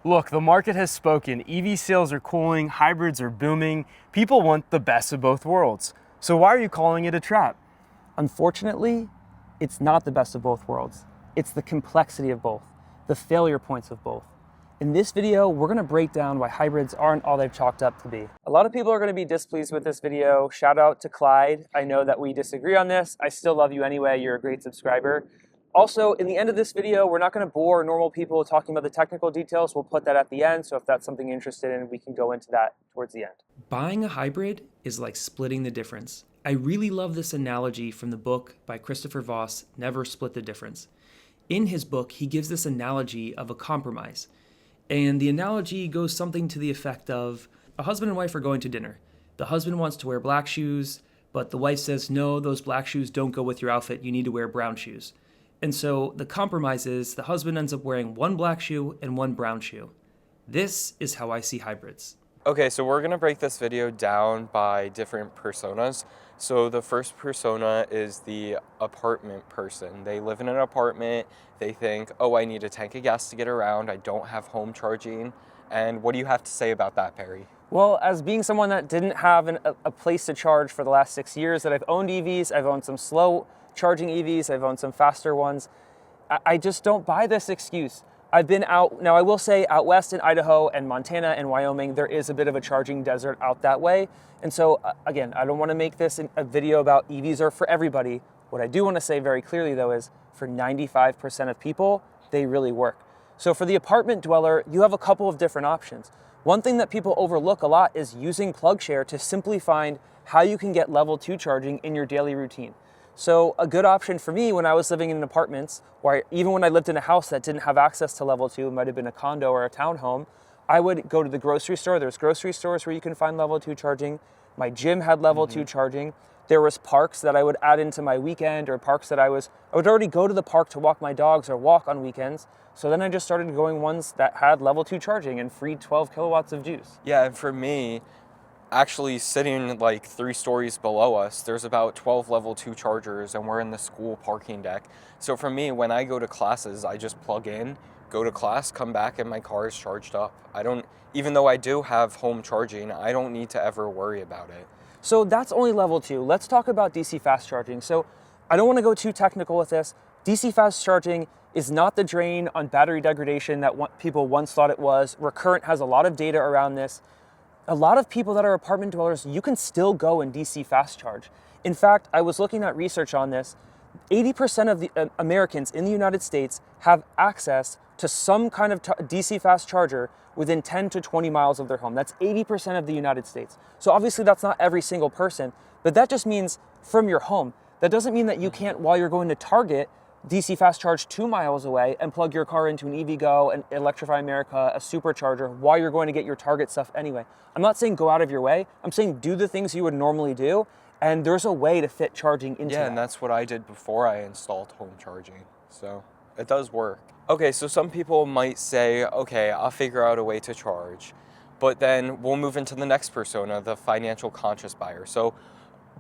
Look, the market has spoken. EV sales are cooling, hybrids are booming. People want the best of both worlds. So why are you calling it a trap? Unfortunately, it's not the best of both worlds. It's the complexity of both, the failure points of both. In this video, we're gonna break down why hybrids aren't all they've chalked up to be. A lot of people are gonna be displeased with this video. Shout out to Clyde. I know that we disagree on this. I still love you anyway. You're a great subscriber. Also, in the end of this video, we're not gonna bore normal people talking about the technical details. We'll put that at the end, so if that's something you're interested in, we can go into that towards the end. Buying a hybrid is like splitting the difference. I really love this analogy from the book by Christopher Voss, Never Split the Difference. In his book, he gives this analogy of a compromise. And the analogy goes something to the effect of a husband and wife are going to dinner. The husband wants to wear black shoes, but the wife says, no, those black shoes don't go with your outfit. You need to wear brown shoes. And so the compromise is the husband ends up wearing one black shoe and one brown shoe. This is how I see hybrids. Okay, so we're gonna break this video down by different personas. So the first persona is the apartment person. They live in an apartment, they think, oh, I need a tank of gas to get around, I don't have home charging. And what do you have to say about that, Perry? Well, as being someone that didn't have a place to charge for the last 6 years, that I've owned EVs, I've owned some slow charging EVs, I've owned some faster ones, I just don't buy this excuse. I've been out, now I will say out west in Idaho and Montana and Wyoming, there is a bit of a charging desert out that way. And so again, I don't want to make this a video about EVs are for everybody. What I do want to say very clearly though is for 95% of people, they really work. So for the apartment dweller, you have a couple of different options. One thing that people overlook a lot is using PlugShare to simply find how you can get level 2 charging in your daily routine. So a good option for me when I was living in apartments, or even when I lived in a house that didn't have access to level 2, it might have been a condo or a townhome, I would go to the grocery store. There's grocery stores where you can find level 2 charging. My gym had level 2 charging. There was parks that I would add into my weekend, or parks that I would already go to the park to walk my dogs or walk on weekends. So then I just started going ones that had level 2 charging and free 12 kilowatts of juice. Yeah, and for me, actually sitting like 3 stories below us, there's about 12 level 2 chargers and we're in the school parking deck. So for me, when I go to classes, I just plug in, go to class, come back, and my car is charged up. Even though I do have home charging, I don't need to ever worry about it. So that's only level 2. Let's talk about DC fast charging. So I don't want to go too technical with this. DC fast charging is not the drain on battery degradation that people once thought it was. Recurrent has a lot of data around this. A lot of people that are apartment dwellers, you can still go and DC fast charge. In fact, I was looking at research on this. 80% of the Americans in the United States have access to some kind of DC fast charger within 10 to 20 miles of their home. That's 80% of the United States. So obviously that's not every single person, but that just means from your home. That doesn't mean that you can't, while you're going to Target, DC fast charge 2 miles away and plug your car into an EVgo, an Electrify America, a supercharger while you're going to get your Target stuff anyway. I'm not saying go out of your way. I'm saying do the things you would normally do, and there's a way to fit charging into that. Yeah, and that's what I did before I installed home charging. So it does work. Okay, so some people might say, okay, I'll figure out a way to charge. But then we'll move into the next persona, the financial conscious buyer. So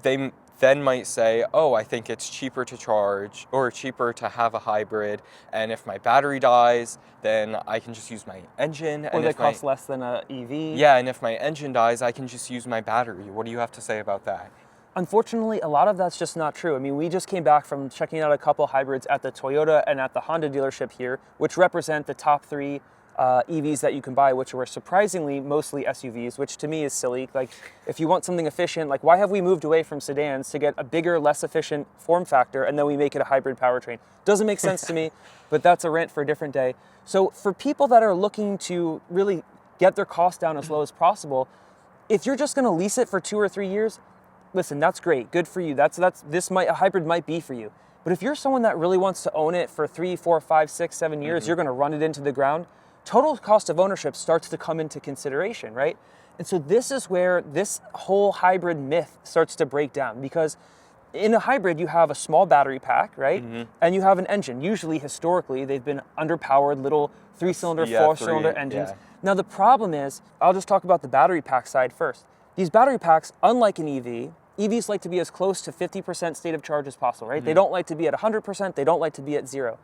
they then might say, oh, I think it's cheaper to charge or cheaper to have a hybrid. And if my battery dies, then I can just use my engine. Or they cost less than an EV. Yeah, and if my engine dies, I can just use my battery. What do you have to say about that? Unfortunately, a lot of that's just not true. I mean, we just came back from checking out a couple hybrids at the Toyota and at the Honda dealership here, which represent the top 3 EVs that you can buy, which were surprisingly mostly SUVs, which to me is silly. Like, if you want something efficient, like why have we moved away from sedans to get a bigger, less efficient form factor and then we make it a hybrid powertrain? Doesn't make sense to me, but that's a rant for a different day. So for people that are looking to really get their costs down as low as possible, if you're just gonna lease it for 2 or 3 years, listen, that's great, good for you. A hybrid might be for you. But if you're someone that really wants to own it for 3, 4, 5, 6, 7 years, you're gonna run it into the ground, total cost of ownership starts to come into consideration, right? And so this is where this whole hybrid myth starts to break down, because in a hybrid, you have a small battery pack, right? And you have an engine. Usually, historically, they've been underpowered little 3-cylinder, 4-cylinder engines. Yeah. Now, the problem is, I'll just talk about the battery pack side first. These battery packs, unlike an EV, EVs like to be as close to 50% state of charge as possible, right? They don't like to be at 100%, they don't like to be at 0.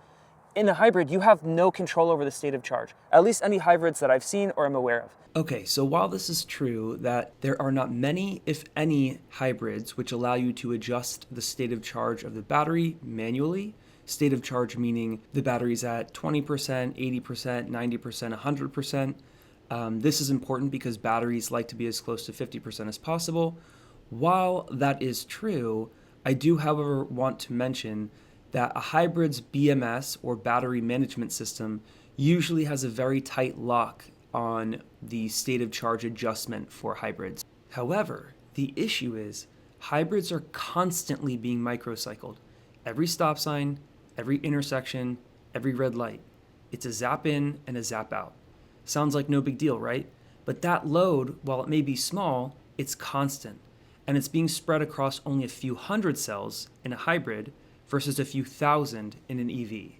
in a hybrid, you have no control over the state of charge, at least any hybrids that I've seen or am aware of. Okay, so while this is true that there are not many, if any, hybrids which allow you to adjust the state of charge of the battery manually, state of charge meaning the battery's at 20%, 80%, 90%, 100%. This is important because batteries like to be as close to 50% as possible. While that is true, I do, however, want to mention that a hybrid's BMS, or battery management system, usually has a very tight lock on the state of charge adjustment for hybrids. However, the issue is hybrids are constantly being microcycled. Every stop sign, every intersection, every red light. It's a zap in and a zap out. Sounds like no big deal, right? But that load, while it may be small, it's constant. And it's being spread across only a few hundred cells in a hybrid versus a few thousand in an EV.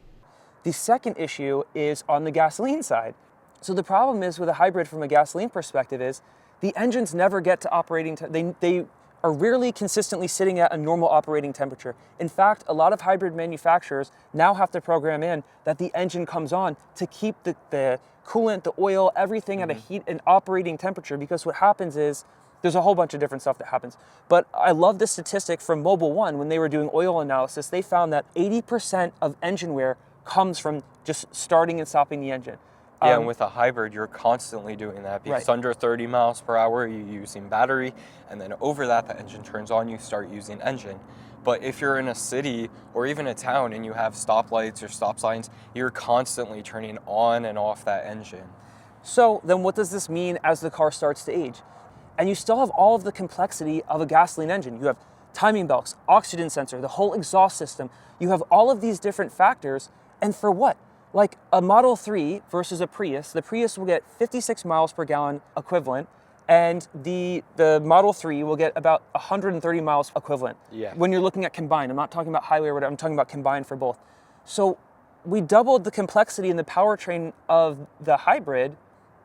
The second issue is on the gasoline side. So the problem is with a hybrid from a gasoline perspective is the engines never get to operating, they are rarely consistently sitting at a normal operating temperature. In fact, a lot of hybrid manufacturers now have to program in that the engine comes on to keep the coolant, the oil, everything at a heat and operating temperature, because what happens is there's a whole bunch of different stuff that happens. But I love the statistic from Mobil 1 when they were doing oil analysis. They found that 80% of engine wear comes from just starting and stopping the engine. Yeah, and with a hybrid, you're constantly doing that because Right. under 30 miles per hour, you're using battery, and then over that, the engine turns on, you start using engine. But if you're in a city or even a town and you have stoplights or stop signs, you're constantly turning on and off that engine. So then what does this mean as the car starts to age? And you still have all of the complexity of a gasoline engine. You have timing belts, oxygen sensor, the whole exhaust system. You have all of these different factors, and for what? Like a Model 3 versus a Prius, the Prius will get 56 miles per gallon equivalent, and the Model 3 will get about 130 miles equivalent. Yeah. When you're looking at combined, I'm not talking about highway or whatever, I'm talking about combined for both. So we doubled the complexity in the powertrain of the hybrid,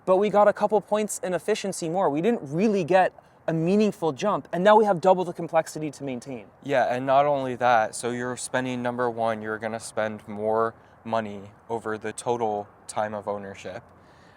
but we got a couple points in efficiency more. We didn't really get a meaningful jump, and now we have double the complexity to maintain. Yeah, and not only that, so you're spending, number one, you're gonna spend more money over the total time of ownership.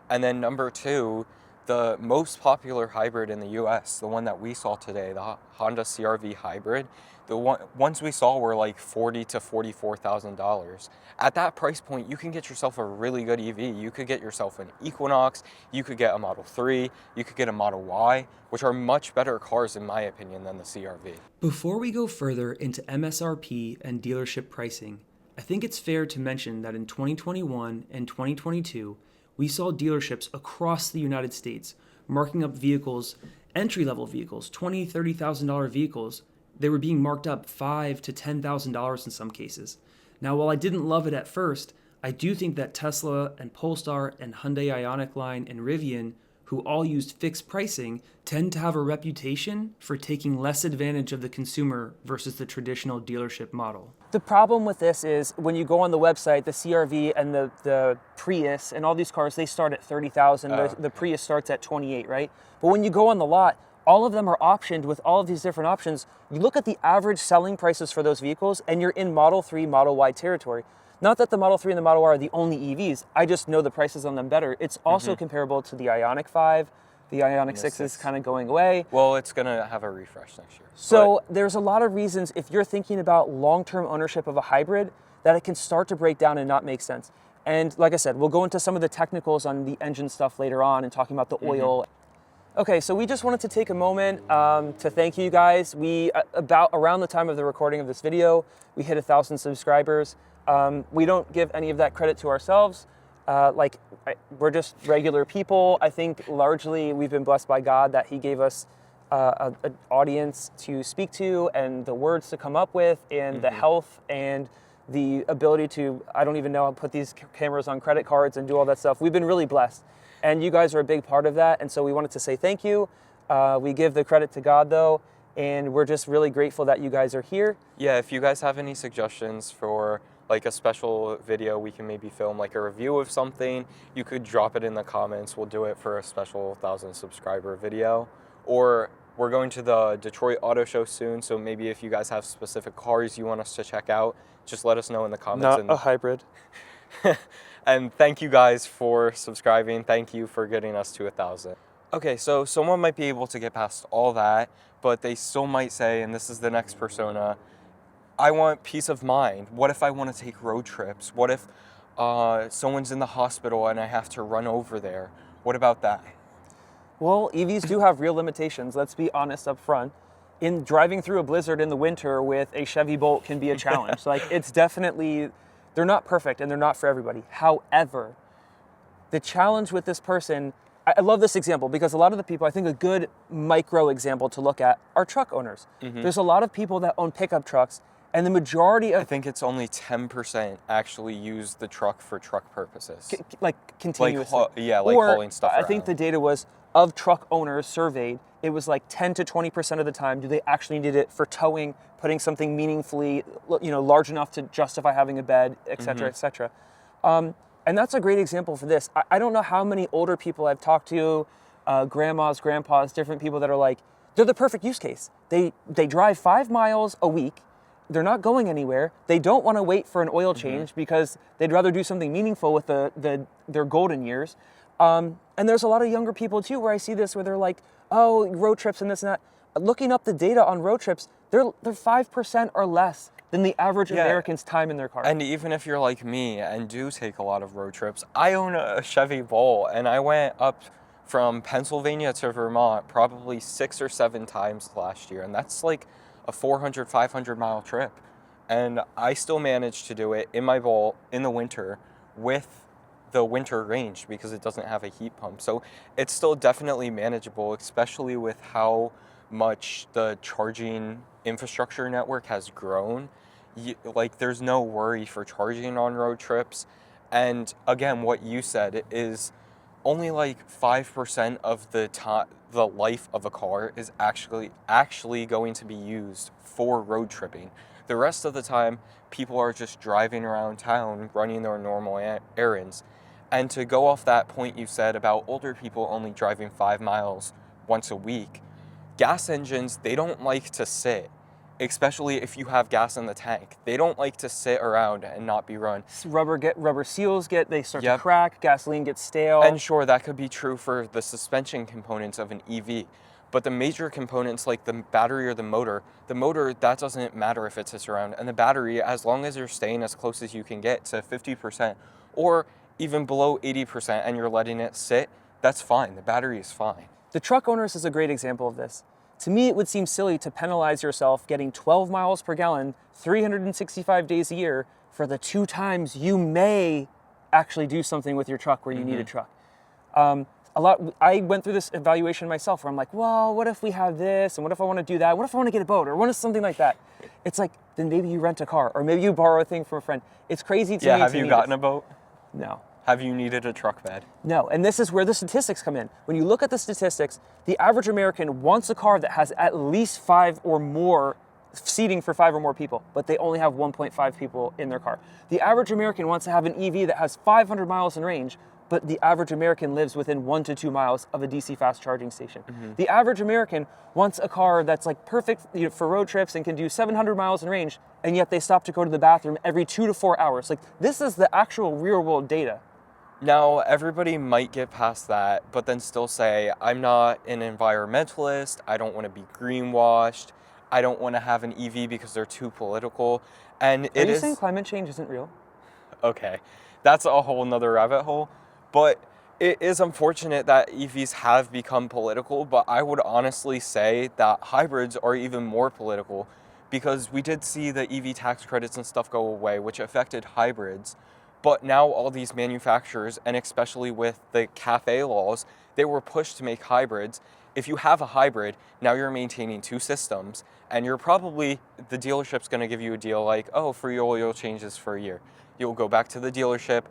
And then number two, the most popular hybrid in the US, the one that we saw today, the Honda CR-V hybrid, the ones we saw were like $40,000 to $44,000. At that price point, you can get yourself a really good EV. You could get yourself an Equinox, you could get a Model 3, you could get a Model Y, which are much better cars in my opinion than the CR-V. Before we go further into MSRP and dealership pricing, I think it's fair to mention that in 2021 and 2022, we saw dealerships across the United States marking up vehicles, entry-level vehicles, $20,000, $30,000 vehicles. They were being marked up $5,000 to $10,000 in some cases. Now, while I didn't love it at first, I do think that Tesla and Polestar and Hyundai Ioniq line and Rivian, who all used fixed pricing, tend to have a reputation for taking less advantage of the consumer versus the traditional dealership model. The problem with this is when you go on the website, the CR-V and the Prius and all these cars, they start at 30,000. The Prius starts at 28, right? But when you go on the lot, all of them are optioned with all of these different options. You look at the average selling prices for those vehicles and you're in Model 3, Model Y territory. Not that the Model 3 and the Model Y are the only EVs, I just know the prices on them better. It's also comparable to the Ioniq 5, the Ioniq 6 is kind of going away. Well, it's gonna have a refresh next year. So there's a lot of reasons if you're thinking about long-term ownership of a hybrid that it can start to break down and not make sense. And like I said, we'll go into some of the technicals on the engine stuff later on and talking about the oil. Okay, so we just wanted to take a moment to thank you guys. We, around the time of the recording of this video, we hit 1,000 subscribers. We don't give any of that credit to ourselves. We're just regular people. I think largely we've been blessed by God that He gave us an audience to speak to and the words to come up with and the health and the ability to, I don't even know how to put these cameras on credit cards and do all that stuff. We've been really blessed. And you guys are a big part of that. And so we wanted to say thank you. We give the credit to God though. And we're just really grateful that you guys are here. Yeah, if you guys have any suggestions for like a special video, we can maybe film like a review of something, you could drop it in the comments. We'll do it for a special 1,000 subscriber video. Or we're going to the Detroit Auto Show soon, so maybe if you guys have specific cars you want us to check out, just let us know in the comments. Not a hybrid. And thank you guys for subscribing. Thank you for getting us to 1,000. Okay, so someone might be able to get past all that, but they still might say, and this is the next persona, I want peace of mind. What if I want to take road trips? What if someone's in the hospital and I have to run over there? What about that? Well, EVs do have real limitations. Let's be honest up front. In driving through a blizzard in the winter with a Chevy Bolt can be a challenge. Like, it's definitely, they're not perfect and they're not for everybody. However, the challenge with this person, I love this example because a lot of the people, I think a good micro example to look at are truck owners. There's a lot of people that own pickup trucks, and the majority I of think it's only 10% actually use the truck for truck purposes. continuously. Like Or, hauling stuff I think the around. data was of truck owners surveyed, it was like 10 to 20% of the time do they actually need it for towing, putting something meaningfully, large enough to justify having a bed, et cetera, et cetera. And that's a great example for this. I don't know how many older people I've talked to, grandmas, grandpas, different people that are like, they're the perfect use case. They drive 5 miles a week. They're not going anywhere. They don't want to wait for an oil change because they'd rather do something meaningful with their golden years. And there's a lot of younger people too where I see this where they're like, oh, road trips and this and that. Looking up the data on road trips, they're 5% or less than the average American's time in their car. And even if you're like me and do take a lot of road trips, I own a Chevy Bolt and I went up from Pennsylvania to Vermont probably 6 or 7 times last year. And that's like a 400, 500 mile trip. And I still managed to do it in my Bolt in the winter with the winter range because it doesn't have a heat pump. So it's still definitely manageable, especially with how much the charging infrastructure network has grown. Like, there's no worry for charging on road trips. And again, what you said is only like 5% of the life of a car is actually going to be used for road tripping. The rest of the time, people are just driving around town, running their normal errands. And to go off that point you said about older people only driving 5 miles once a week, gas engines, they don't like to sit, especially if you have gas in the tank. They don't like to sit around and not be run. Rubber seals they start to crack, gasoline gets stale. And sure, that could be true for the suspension components of an EV. But the major components like the battery or the motor, that doesn't matter if it sits around. And the battery, as long as you're staying as close as you can get to 50% or even below 80% and you're letting it sit, that's fine. The battery is fine. The truck owners is a great example of this. To me, it would seem silly to penalize yourself getting 12 miles per gallon, 365 days a year for the 2 times you may actually do something with your truck where you need a truck. I went through this evaluation myself where I'm like, well, what if we have this? And what if I want to do that? What if I want to get a boat? Or what if something like that? It's like, then maybe you rent a car or maybe you borrow a thing from a friend. It's crazy to me. Yeah, have you gotten a boat? No. Have you needed a truck bed? No, and this is where the statistics come in. When you look at the statistics, the average American wants a car that has at least 5 or more seating for 5 or more people, but they only have 1.5 people in their car. The average American wants to have an EV that has 500 miles in range, but the average American lives within 1 to 2 miles of a DC fast charging station. The average American wants a car that's like perfect for road trips and can do 700 miles in range, and yet they stop to go to the bathroom every 2 to 4 hours. Like, this is the actual real world data. Now, everybody might get past that, but then still say, I'm not an environmentalist, I don't want to be greenwashed, I don't want to have an EV because they're too political. And Are you saying climate change isn't real? Okay, that's a whole nother rabbit hole. But it is unfortunate that EVs have become political, but I would honestly say that hybrids are even more political because we did see the EV tax credits and stuff go away, which affected hybrids. But now all these manufacturers, and especially with the CAFE laws, they were pushed to make hybrids. If you have a hybrid, now you're maintaining 2 systems, and you're probably, the dealership's gonna give you a deal like, oh, free oil changes for a year. You'll go back to the dealership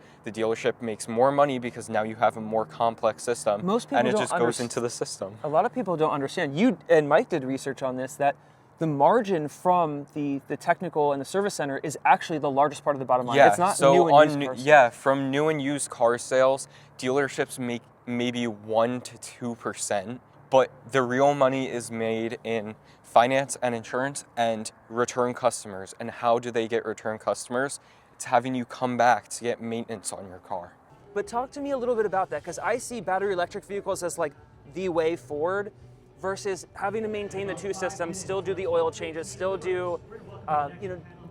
makes more money because now you have a more complex system, Most people and it don't just goes into the system. A lot of people don't understand. You and Mike did research on this, that the margin from the technical and the service center is actually the largest part of the bottom line. Yeah, It's not so new and used cars. yeah, from new and used car sales, dealerships make maybe 1 to 2%, but the real money is made in finance and insurance and return customers. And how do they get return customers? it's having you come back to get maintenance on your car. But talk to me a little bit about that, because I see battery electric vehicles as like the way forward versus having to maintain the two systems, still do the oil changes, still do,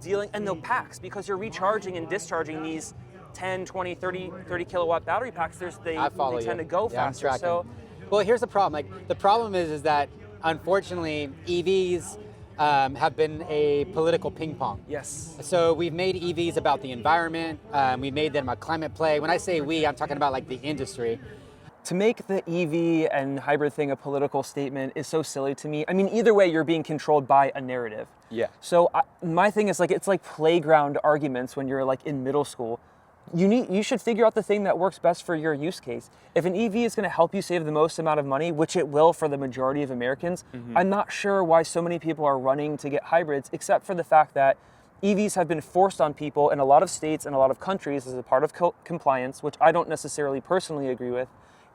dealing, and the packs, because you're recharging and discharging these 10, 20, 30 kilowatt battery packs. They tend to go faster. So, well, here's the problem. Like, the problem is that unfortunately EVs have been a political ping pong. yes. So we've made EVs about the environment. We made them a climate play. When I say we, I'm talking about like the industry. To make the EV and hybrid thing a political statement is so silly to me. I mean, either way, you're being controlled by a narrative. Yeah. So my thing is, like, it's like playground arguments when you're like in middle school. You should figure out the thing that works best for your use case. If an EV is going to help you save the most amount of money, which it will for the majority of Americans, I'm not sure why so many people are running to get hybrids, except for the fact that EVs have been forced on people in a lot of states and a lot of countries as a part of compliance, which I don't necessarily personally agree with.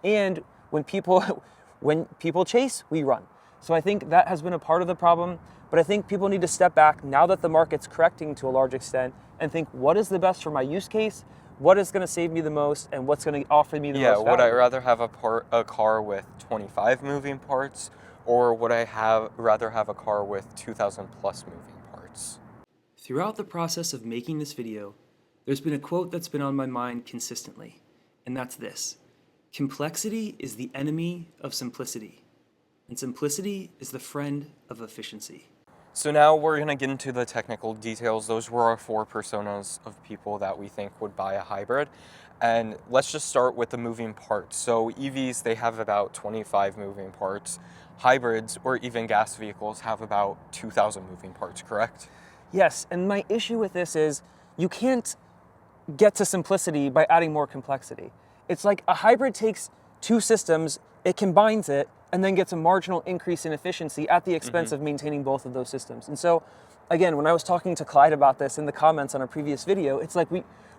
And when people chase, we run. So I think that has been a part of the problem. But I think people need to step back now that the market's correcting to a large extent and think, what is the best for my use case? What is going to save me the most, and what's going to offer me the most value? Would I rather have a car with 25 moving parts, or would I rather have a car with 2,000 plus moving parts? Throughout the process of making this video, there's been a quote that's been on my mind consistently, and that's this: complexity is the enemy of simplicity, and simplicity is the friend of efficiency. So now we're going to get into the technical details. Those were our 4 personas of people that we think would buy a hybrid. And let's just start with the moving parts. So EVs, they have about 25 moving parts. Hybrids, or even gas vehicles, have about 2,000 moving parts, correct? Yes, and my issue with this is you can't get to simplicity by adding more complexity. It's like a hybrid takes 2 systems, it combines it, and then gets a marginal increase in efficiency at the expense of maintaining both of those systems. And so, again, when I was talking to Clyde about this in the comments on a previous video, it's like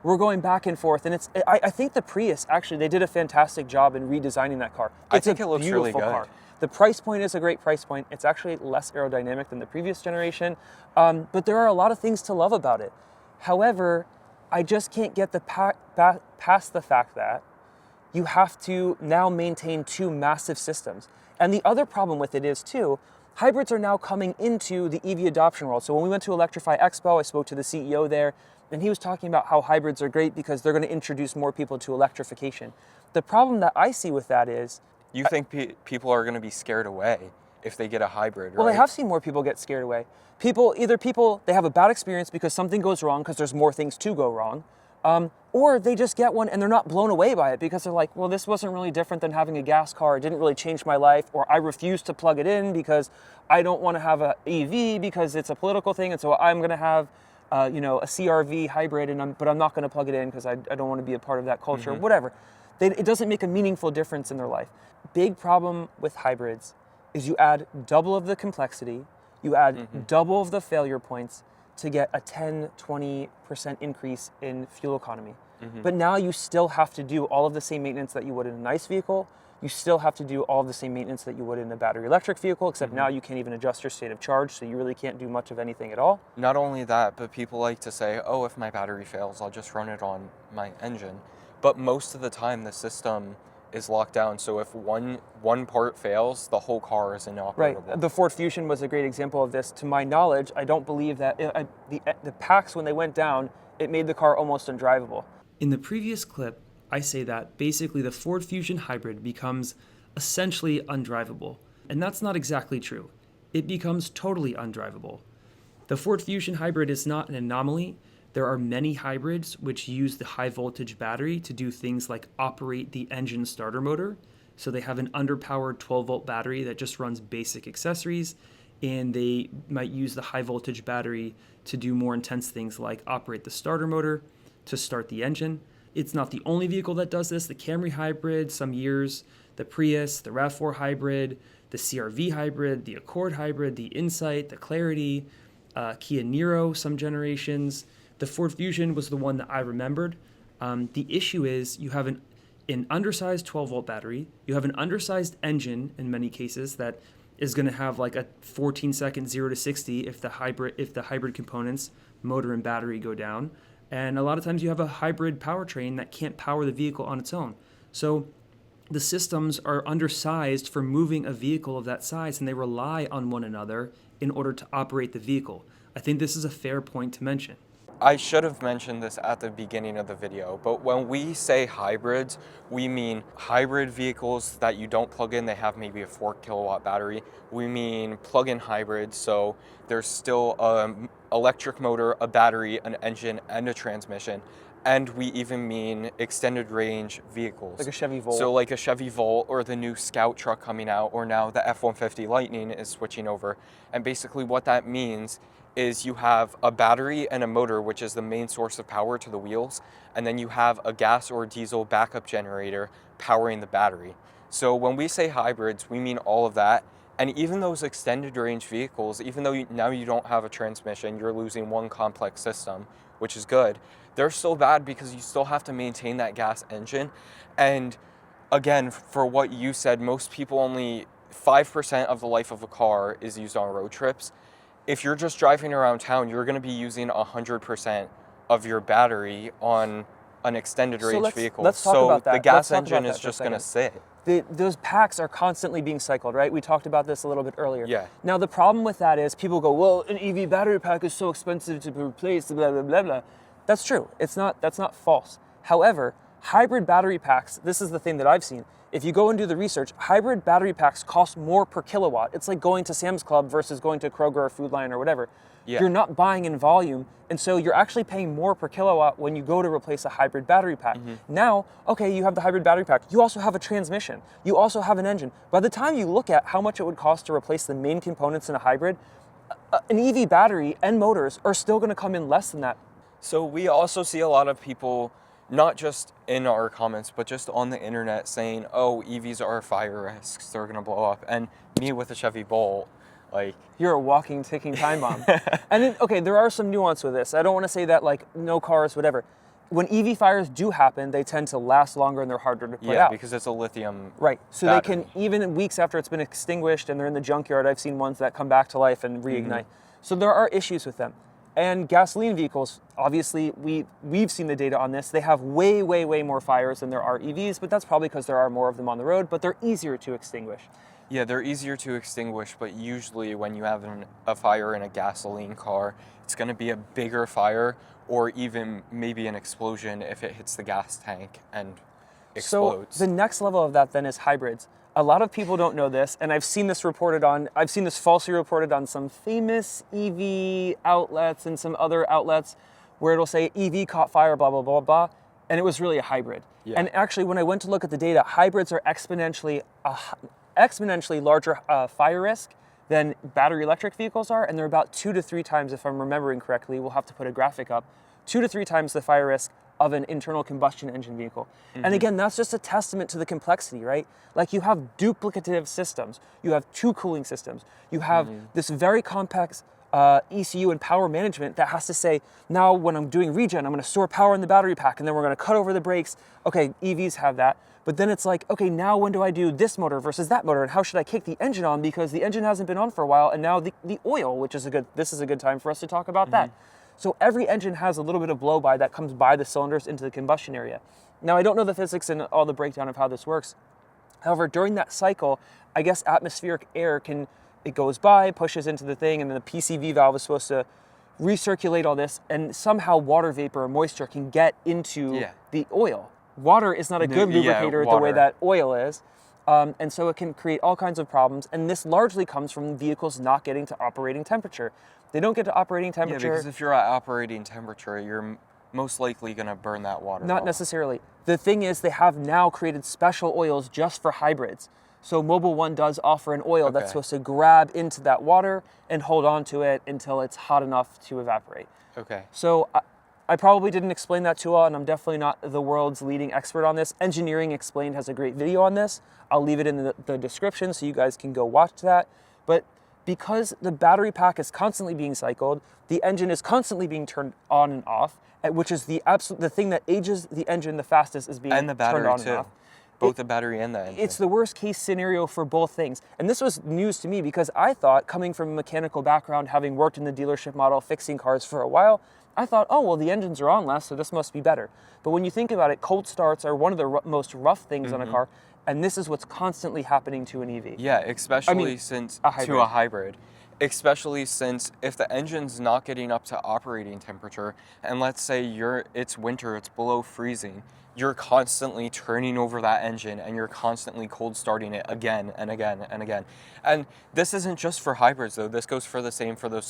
we're going back and forth, and I think the Prius, actually, they did a fantastic job in redesigning that car. I think it looks really good. Car. The price point is a great price point. It's actually less aerodynamic than the previous generation, but there are a lot of things to love about it. However, I just can't get past the fact that you have to now maintain 2 massive systems. And the other problem with it is, too, hybrids are now coming into the EV adoption world. So when we went to Electrify Expo, I spoke to the CEO there, and he was talking about how hybrids are great because they're going to introduce more people to electrification. The problem that I see with that is... You think people are going to be scared away if they get a hybrid, right? Well, I have seen more people get scared away. They have a bad experience because something goes wrong because there's more things to go wrong. Or they just get one and they're not blown away by it because they're like, well, this wasn't really different than having a gas car. It didn't really change my life. Or I refuse to plug it in because I don't want to have an EV because it's a political thing. And so I'm going to have, a CRV hybrid, but I'm not going to plug it in because I don't want to be a part of that culture, whatever. It doesn't make a meaningful difference in their life. Big problem with hybrids is you add double of the complexity, you add double of the failure points to get a 10-20% increase in fuel economy. But now you still have to do all of the same maintenance that you would in a nice vehicle. You still have to do all of the same maintenance that you would in a battery electric vehicle, except now you can't even adjust your state of charge, so you really can't do much of anything at all. Not only that, but people like to say, oh, if my battery fails, I'll just run it on my engine. But most of the time, the system is locked down. So if one part fails, the whole car is inoperable. Right. The Ford Fusion was a great example of this. To my knowledge, I don't believe that the packs, when they went down, it made the car almost undrivable. In the previous clip, I say that basically the Ford Fusion Hybrid becomes essentially undrivable. And that's not exactly true. It becomes totally undrivable. The Ford Fusion Hybrid is not an anomaly. There are many hybrids which use the high voltage battery to do things like operate the engine starter motor. So they have an underpowered 12-volt battery that just runs basic accessories, and they might use the high voltage battery to do more intense things like operate the starter motor to start the engine. It's not the only vehicle that does this. The Camry hybrid, some years, the Prius, the RAV4 hybrid, the CR-V hybrid, the Accord hybrid, the Insight, the Clarity, Kia Niro, some generations. The Ford Fusion was the one that I remembered. The issue is you have an undersized 12-volt battery. You have an undersized engine in many cases that is going to have like a 14-second 0 to 60 if the hybrid components, motor and battery, go down. And a lot of times you have a hybrid powertrain that can't power the vehicle on its own. So the systems are undersized for moving a vehicle of that size, and they rely on one another in order to operate the vehicle. I think this is a fair point to mention. I should have mentioned this at the beginning of the video, but when we say hybrids, we mean hybrid vehicles that you don't plug in, they have maybe a 4 kilowatt battery. We mean plug-in hybrids, so there's still an electric motor, a battery, an engine, and a transmission. And we even mean extended range vehicles. Like a Chevy Volt. So like a Chevy Volt or the new Scout truck coming out, or now the F-150 Lightning is switching over. And basically what that means is you have a battery and a motor, which is the main source of power to the wheels, and then you have a gas or diesel backup generator powering the battery. So when we say hybrids, we mean all of that. And even those extended range vehicles, even though now you don't have a transmission, you're losing one complex system, which is good, they're still bad because you still have to maintain that gas engine. And again, for what you said, most people only 5% of the life of a car is used on road trips. If you're just driving around town, you're going to be using 100% of your battery on an extended range vehicle. Let's talk about that. The gas engine is just going to sit. Those packs are constantly being cycled, right? We talked about this a little bit earlier. Yeah. Now the problem with that is people go, well, an EV battery pack is so expensive to replace, blah, blah, blah, blah. That's true. That's not false. However, hybrid battery packs, this is the thing that I've seen. If you go and do the research, hybrid battery packs cost more per kilowatt. It's like going to Sam's Club versus going to Kroger or Food Lion or whatever. Yeah. You're not buying in volume, and so you're actually paying more per kilowatt when you go to replace a hybrid battery pack. Now, okay, you have the hybrid battery pack. You also have a transmission. You also have an engine. By the time you look at how much it would cost to replace the main components in a hybrid, an EV battery and motors are still going to come in less than that. So we also see a lot of people, not just in our comments, but just on the internet saying, oh, EVs are fire risks, they're gonna blow up. And me with a Chevy Bolt, like... You're a walking, ticking time bomb. And then, okay, there are some nuance with this. I don't wanna say that like no cars, whatever. When EV fires do happen, they tend to last longer and they're harder to put out. Yeah, because it's a lithium Right, so battery. they can, even weeks after it's been extinguished and they're in the junkyard, I've seen ones that come back to life and reignite. So there are issues with them. And gasoline vehicles, obviously, we've seen the data on this. They have way, way, way more fires than there are EVs, but that's probably because there are more of them on the road, but they're easier to extinguish. Yeah, they're easier to extinguish, but usually when you have a fire in a gasoline car, it's going to be a bigger fire or even maybe an explosion if it hits the gas tank and explodes. So the next level of that then is hybrids. A lot of people don't know this, and I've seen this falsely reported on some famous EV outlets and some other outlets where it'll say EV caught fire, blah, blah, blah, blah, and it was really a hybrid. Yeah. And actually, when I went to look at the data, hybrids are exponentially larger fire risk than battery electric vehicles are, and they're about 2 to 3 times, if I'm remembering correctly, we'll have to put a graphic up, 2 to 3 times the fire risk of an internal combustion engine vehicle. And again, that's just a testament to the complexity, right? Like you have duplicative systems, you have 2 cooling systems, you have this very complex ECU and power management that has to say, now when I'm doing regen, I'm gonna store power in the battery pack and then we're gonna cut over the brakes. Okay, EVs have that. But then it's like, okay, now when do I do this motor versus that motor, and how should I kick the engine on because the engine hasn't been on for a while, and now the oil, which is this is a good time for us to talk about that. So every engine has a little bit of blow-by that comes by the cylinders into the combustion area. Now, I don't know the physics and all the breakdown of how this works. However, during that cycle, I guess atmospheric air it goes by, pushes into the thing, and then the PCV valve is supposed to recirculate all this, and somehow water vapor or moisture can get into the oil. Water is not a good lubricator the way that oil is. And so it can create all kinds of problems. And this largely comes from vehicles not getting to operating temperature. They don't get to operating temperature. Yeah, because if you're at operating temperature, you're most likely going to burn that water. Not necessarily. The thing is, they have now created special oils just for hybrids. So Mobil 1 does offer an oil that's supposed to grab into that water and hold on to it until it's hot enough to evaporate. Okay. So I probably didn't explain that too well, and I'm definitely not the world's leading expert on this. Engineering Explained has a great video on this. I'll leave it in the description so you guys can go watch that. But because the battery pack is constantly being cycled, the engine is constantly being turned on and off, which is the thing that ages the engine the fastest is being and the battery turned on too. and off. Both the battery and the engine. It's the worst case scenario for both things. And this was news to me because I thought, coming from a mechanical background, having worked in the dealership model, fixing cars for a while, I thought, oh, well, the engines are on less, so this must be better. But when you think about it, cold starts are one of the most rough things on a car, and this is what's constantly happening to an EV. Yeah, especially since to a hybrid. Especially since if the engine's not getting up to operating temperature, and let's say it's winter, it's below freezing, you're constantly turning over that engine and you're constantly cold starting it again and again and again. And this isn't just for hybrids though, this goes for the same for those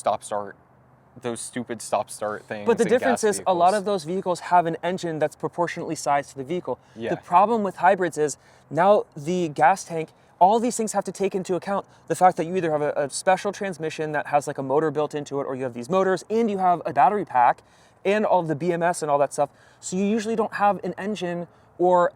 stupid stop-start things. But the in difference gas is a lot vehicles. of those vehicles have an engine that's proportionately sized to the vehicle. Yeah. The problem with hybrids is now the gas tank, all these things have to take into account the fact that you either have a special transmission that has like a motor built into it, or you have these motors, and you have a battery pack, and all the BMS and all that stuff. So you usually don't have an engine, or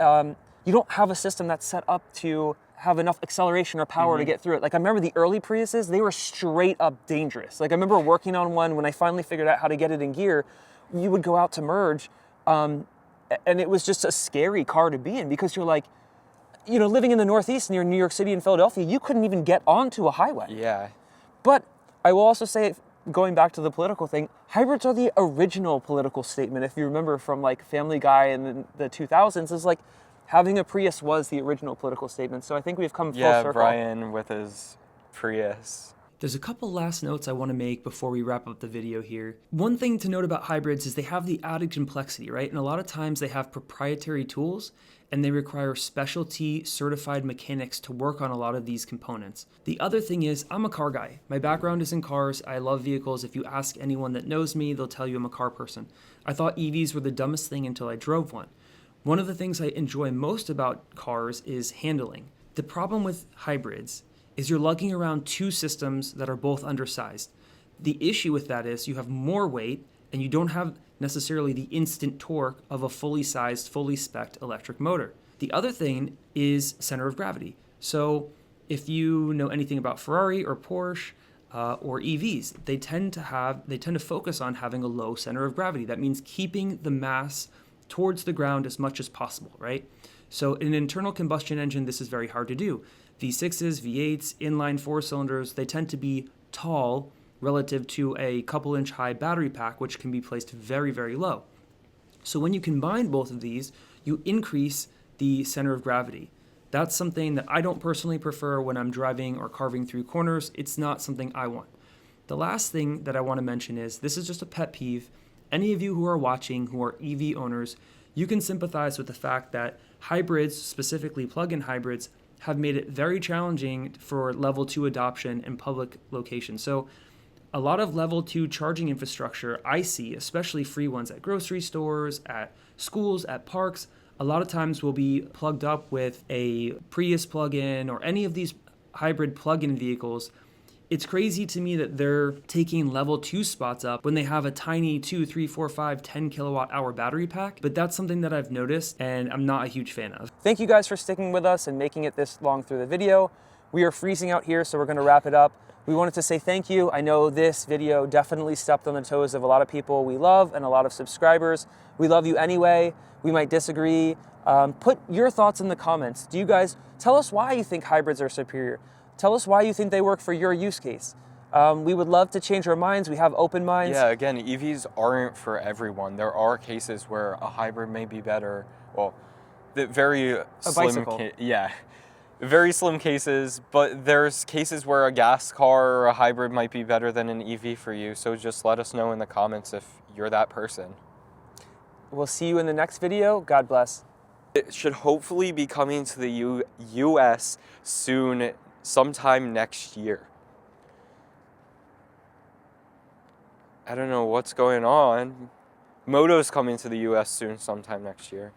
you don't have a system that's set up to have enough acceleration or power to get through it. Like I remember the early Priuses, they were straight up dangerous. Like I remember working on one when I finally figured out how to get it in gear. You would go out to merge, and it was just a scary car to be in, because you're like, you know, living in the Northeast near New York City and Philadelphia, you couldn't even get onto a highway. Yeah. But I will also say, going back to the political thing, hybrids are the original political statement. If you remember from like Family Guy in the 2000s, is like having a Prius was the original political statement. So I think we've come full circle. Yeah, Brian with his Prius. There's a couple last notes I want to make before we wrap up the video here. One thing to note about hybrids is they have the added complexity, right? And a lot of times they have proprietary tools and they require specialty certified mechanics to work on a lot of these components. The other thing is I'm a car guy. My background is in cars. I love vehicles. If you ask anyone that knows me, they'll tell you I'm a car person. I thought EVs were the dumbest thing until I drove one. One of the things I enjoy most about cars is handling. The problem with hybrids is you're lugging around two systems that are both undersized. The issue with that is you have more weight and you don't have necessarily the instant torque of a fully sized, fully spec'd electric motor. The other thing is center of gravity. So if you know anything about Ferrari or Porsche or EVs, they tend to focus on having a low center of gravity. That means keeping the mass towards the ground as much as possible, right? So in an internal combustion engine, this is very hard to do. V6s, V8s, inline four cylinders, they tend to be tall relative to a couple inch high battery pack, which can be placed very, very low. So when you combine both of these, you increase the center of gravity. That's something that I don't personally prefer when I'm driving or carving through corners. It's not something I want. The last thing that I want to mention is, this is just a pet peeve. Any of you who are watching who are EV owners, you can sympathize with the fact that hybrids, specifically plug-in hybrids, have made it very challenging for level 2 adoption in public locations. So a lot of level 2 charging infrastructure I see, especially free ones at grocery stores, at schools, at parks, a lot of times will be plugged up with a Prius plug-in or any of these hybrid plug-in vehicles. It's crazy to me that they're taking level 2 spots up when they have a tiny 2, 3, 4, 5, 10 kilowatt hour battery pack. But that's something that I've noticed and I'm not a huge fan of. Thank you guys for sticking with us and making it this long through the video. We are freezing out here, so we're gonna wrap it up. We wanted to say thank you. I know this video definitely stepped on the toes of a lot of people we love and a lot of subscribers. We love you anyway. We might disagree. Put your thoughts in the comments. Do you guys, tell us why you think hybrids are superior. Tell us why you think they work for your use case. We would love to change our minds. We have open minds. Yeah, again, EVs aren't for everyone. There are cases where a hybrid may be better. Well, very slim, very slim cases, but there's cases where a gas car or a hybrid might be better than an EV for you. So just let us know in the comments if you're that person. We'll see you in the next video. God bless. It should hopefully be coming to the US soon, sometime next year. I don't know what's going on. Moto's coming to the US soon, sometime next year.